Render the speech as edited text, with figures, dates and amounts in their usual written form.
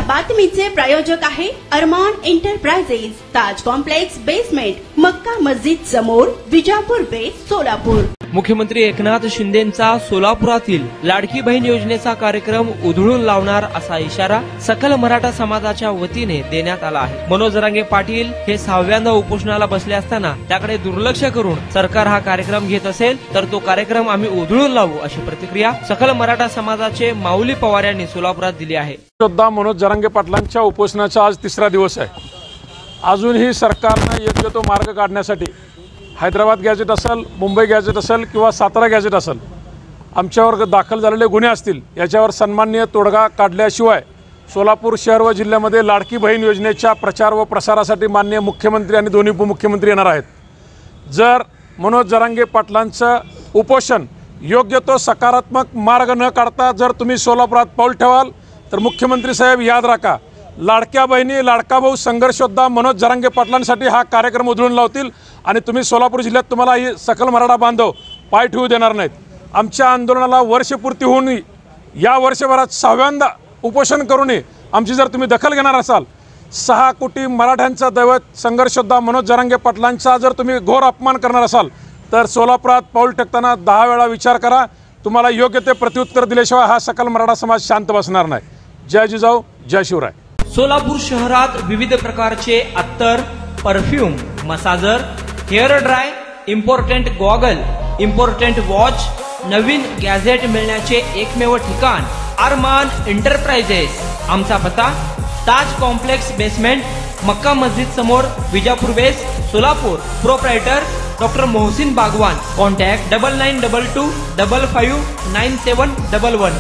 बातमीचे प्रायोजक आहे अरमान एंटरप्राइजेस, ताज complex basement, Makka Masjid समोर, विजापूर बेस, सोलापूर। मुख्यमंत्री एकनाथ शिंदेंचा सोलापुरातील लाडकी बहीण योजनेचा कार्यक्रम उधळून लावणार असा इशारा सकल मराठा समाजाच्या वतीने देण्यात आला आहे। मनोज जरांगे पाटील हे 6व्यांदा उपोषणाला बसले असताना त्याकडे दुर्लक्ष करून सरकार हा कार्यक्रम घेत असेल तर तो कार्यक्रम आम्ही उधळून लावू अशी प्रतिक्रिया सकल मराठा समाजाचे माऊली पवार यांनी सोलापुरात दिली आहे। मनोज जरांगे पाटलांच्या उपोषणाचा आज 3रा दिवस आहे। अजूनही सरकारने योग्य तो मार्ग काढण्यासाठी हैदराबाद गॅजेट असेल, मुंबई गॅजेट असेल किंवा सातारा गॅजेट असेल, आमच्यावर दाखल झालेले गुन्हे असतील याच्यावर सन्माननीय तोडगा काढल्याशिवाय सोलापूर शहर व जिल्ह्यामध्ये लाडकी बहीण योजनेच्या प्रचार व प्रसारासाठी माननीय मुख्यमंत्री आणि दोन्ही उपमुख्यमंत्री येणार आहेत। जर मनोज जरांगे पाटलांचं उपोषण योग्य तो सकारात्मक मार्ग न काढता जर तुम्ही सोलापुरात पाऊल ठेवाल तर मुख्यमंत्री साहेब याद राखा, लाडक्या बहिणी लाडका भाऊ संघर्ष योद्धा मनोज जरांगे पाटलांसाठी हा कार्यक्रम उधळून लावतील आणि तुम्ही सोलापूर जिल्ह्यात तुम्हाला ही सकल मराठा बांधव पाय ठेवू देणार नाहीत। आमच्या आंदोलनाला वर्षपूर्ती होऊन या वर्षभरात 6व्यांदा उपोषण करूनही आमची जर तुम्ही दखल घेणार असाल, 6 कोटी मराठ्यांचा दैवत संघर्ष योद्धा मनोज जरांगे पाटलांचा जर तुम्ही घोर अपमान करणार असाल तर सोलापुरात पाऊल टाकताना 10 वेळा विचार करा। तुम्हाला योग्य ते प्रत्युत्तर दिल्याशिवाय हा सकल मराठा समाज शांत बसणार नाही। जय जिजाऊ, जय शिवराय। सोलापूर शहरात विविध प्रकारचे अत्तर, perfume, massager, hair dry, important goggle, important watch, नवीन गॅजेट मिळण्याचे एकमेव ठिकाण अरमान एंटरप्राइजेस। आमचा पत्ता ताज कॉम्प्लेक्स बेसमेंट, मक्का मस्जिद समोर, विजापूर बेस, Solapur. Proprietor doctor Mohsin Bagwan. Contact 9922 55 9711।